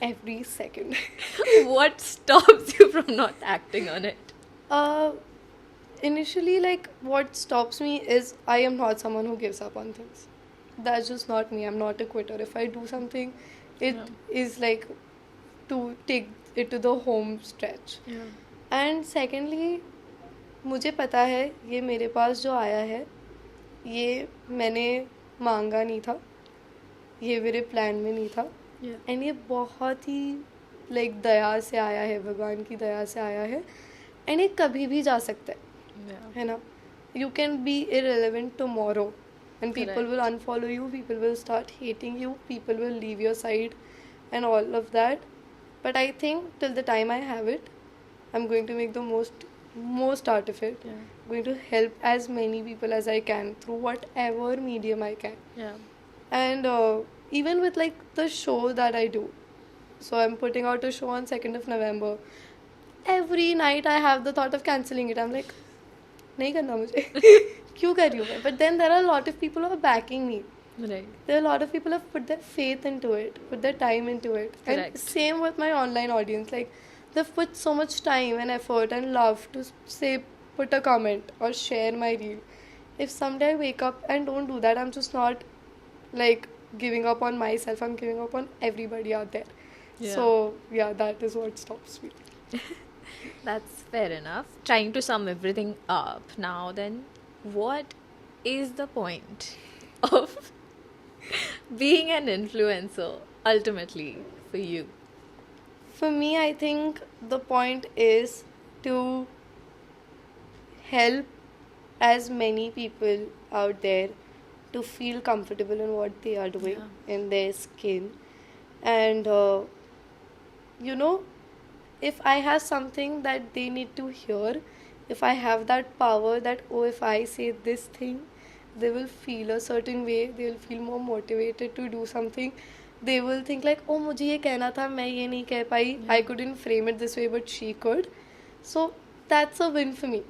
Speaker 2: Every second.
Speaker 1: What stops you from not acting on it?
Speaker 2: Initially, like, what stops me is I am not someone who gives up on things. That's just not me. I'm not a quitter. If I do something, it
Speaker 1: Yeah.
Speaker 2: is like to take it to the home stretch.
Speaker 1: Yeah.
Speaker 2: And secondly मुझे पता है ये मेरे पास जो आया है ये मैंने मांगा नहीं था, ये मेरे प्लान में नहीं था,
Speaker 1: Yeah.
Speaker 2: एंड ये बहुत ही लाइक दया से आया है, भगवान की दया से आया है, एंड ये कभी भी जा सकता
Speaker 1: Yeah.
Speaker 2: है ना. You can be irrelevant tomorrow and people
Speaker 1: Correct.
Speaker 2: will unfollow you, people will start hating you, people will leave your side and all of that. But I think till the time I have it, I'm going to make the most out of it.
Speaker 1: Yeah.
Speaker 2: Going to help as many people as I can through whatever medium I can.
Speaker 1: Yeah.
Speaker 2: And even with like the show that I do, so I'm putting out a show on 2nd of November. Every night I have the thought of cancelling it. I'm like, नहीं करना मुझे. क्यों कर रही हूँ मैं? But then there are a lot of people who are backing me.
Speaker 1: Right.
Speaker 2: There are a lot of people who have put their faith into it, put their time into it.
Speaker 1: Correct.
Speaker 2: And same with my online audience. Like, they've put so much time and effort and love to say, put a comment or share my reel. If someday I wake up and don't do that, I'm just not like giving up on myself. I'm giving up on everybody out there.
Speaker 1: Yeah.
Speaker 2: So yeah, that is what stops me.
Speaker 1: That's fair enough. Trying to sum everything up now, then, what is the point of being an influencer ultimately for you?
Speaker 2: For me, I think the point is to help as many people out there to feel comfortable in what they are doing in their skin. And, you know, if I have something that they need to hear, if I have that power that, oh, if I say this thing, they will feel a certain way, they will feel more motivated to do something. They will think like, oh, मुझे ये कहना था, मैं ये नहीं कह पाई. I couldn't frame it this way, but she could. So that's a win for me.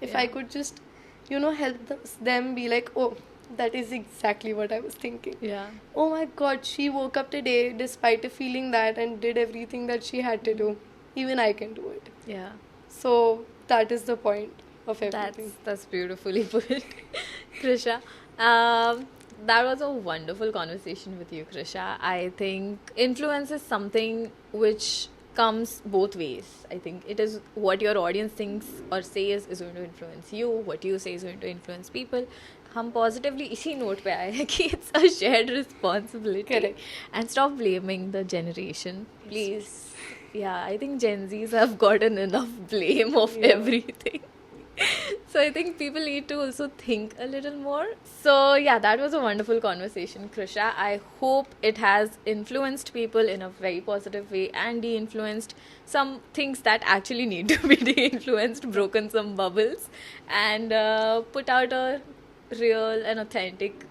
Speaker 2: If I
Speaker 1: Yeah.
Speaker 2: could just, you know, help them be like, oh, that is exactly what I was thinking.
Speaker 1: Yeah.
Speaker 2: Oh my God, she woke up today despite feeling that and did everything that she had to do. Even I can do it.
Speaker 1: Yeah.
Speaker 2: So that is the point of everything.
Speaker 1: That's beautifully put, Krisha. That was a wonderful conversation with you, Krisha. I think influence is something which comes both ways. I think it is what your audience thinks or says is going to influence you. What you say is going to influence people. हम positively इसी note पे आए हैं कि it's a shared responsibility
Speaker 2: Correct.
Speaker 1: And stop blaming the generation please. Yeah, I think Gen Zs have gotten enough blame of
Speaker 2: Yeah.
Speaker 1: everything. So I think people need to also think a little more. So yeah, that was a wonderful conversation, Krisha. I hope it has influenced people in a very positive way and de-influenced some things that actually need to be de-influenced, broken some bubbles, and put out a real and authentic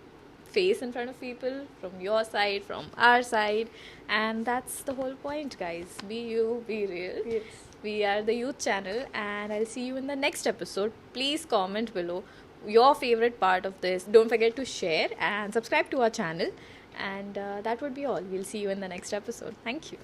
Speaker 1: face in front of people from your side, from our side, and that's the whole point, guys. Be you, be real.
Speaker 2: Yes.
Speaker 1: We are the youth channel, and I'll see you in the next episode. Please comment below your favorite part of this. Don't forget to share and subscribe to our channel, and that would be all. We'll see you in the next episode. Thank you.